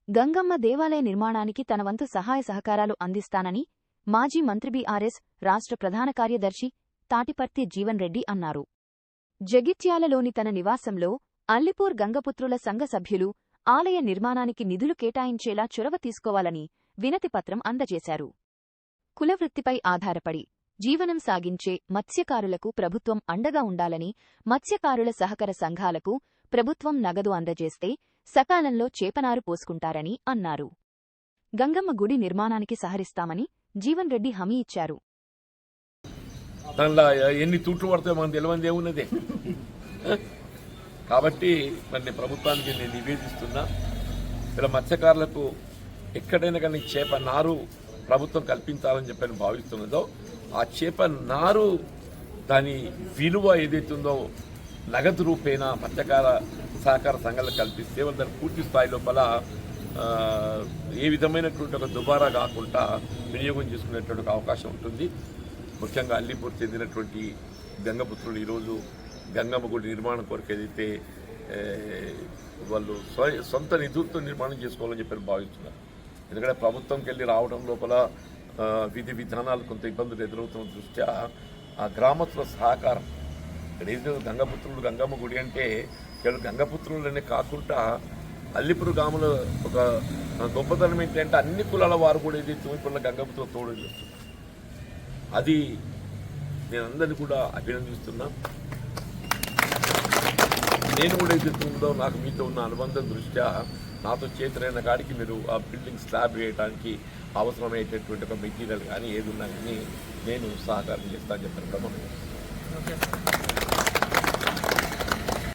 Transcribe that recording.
గంగమ్మ దేవాలయ నిర్మాణానికి తన వంతు సహాయ సహకారాలు అందిస్తానని మాజీ మంత్రి బీఆర్ఎస్ రాష్ట్ర ప్రధాన కార్యదర్శి తాటిపర్తి జీవన్ రెడ్డి అన్నారు. జగిత్యాలలోని తన నివాసంలో అల్లిపూర్ గంగపుత్రుల సంఘ సభ్యులు ఆలయ నిర్మాణానికి నిధులు కేటాయించేలా చొరవ తీసుకోవాలని వినతిపత్రం అందజేశారు. కులవృత్తిపై ఆధారపడి జీవనం సాగించే మత్స్యకారులకు ప్రభుత్వం అండగా ఉండాలని, మత్స్యకారుల సహకార సంఘాలకు ప్రభుత్వం నగదు అందజేస్తే సకాలంలో చేపనారు పోసుకుంటారని అన్నారు. గంగమ్మ గుడి నిర్మాణానికి సహరిస్తామని జీవన్ రెడ్డి హామీ ఇచ్చారు. దానిలో ఎన్ని తూట్లు పడితే మనం తెలియనిది ఏమున్నదే. కాబట్టి మరి ప్రభుత్వానికి నేను నివేదిస్తున్నా, ఇలా మత్స్యకారులకు ఎక్కడైనా కానీ చేప నారు ప్రభుత్వం కల్పించాలని చెప్పని భావిస్తున్నదో ఆ చేప నారు దాని విలువ ఏదైతుందో నగదు రూపేణ మత్స్యకార సహకార సంఘాలకు కల్పిస్తే వాళ్ళు దాన్ని పూర్తి స్థాయి లోపల ఏ విధమైనటువంటి ఒక దుబారా కాకుండా వినియోగం చేసుకునేటువంటి అవకాశం ఉంటుంది. ముఖ్యంగా అల్లిపూర్ చెందినటువంటి గంగపుత్రులు ఈరోజు గంగమ్మ గుడి నిర్మాణం కొరకు ఏదైతే వాళ్ళు సొంత నిధులతో నిర్మాణం చేసుకోవాలని చెప్పి భావిస్తున్నారు. ఎందుకంటే ప్రభుత్వంకి వెళ్ళి రావడం లోపల విధి విధానాలు కొంత ఇబ్బందులు ఎదురవుతున్న దృష్ట్యా ఆ గ్రామస్తుల సహకారం ఇక్కడ ఏదో గంగపుత్రులు గంగమ్మ గుడి అంటే కేవలం గంగపుత్రులనే కాకుండా అల్లిపూర్ గ్రామంలో ఒక గొప్పతనం ఏంటంటే అన్ని కులాల వారు కూడా ఏదైతే ఇప్పుడు గంగపుత్రులు తోడు చేస్తున్నారు. అది నేను అందరినీ కూడా అభినందిస్తున్నా. నేను కూడా ఏదైతే ఉందో నాకు మీతో ఉన్న అనుబంధం దృష్ట్యా నాతో చేతులైన కాడికి మీరు ఆ బిల్డింగ్ స్లాబ్ వేయడానికి అవసరమయ్యేటటువంటి ఒక మెటీరియల్ కానీ ఏది ఉన్నా కానీ నేను సహకారం చేస్తానని చెప్పాను.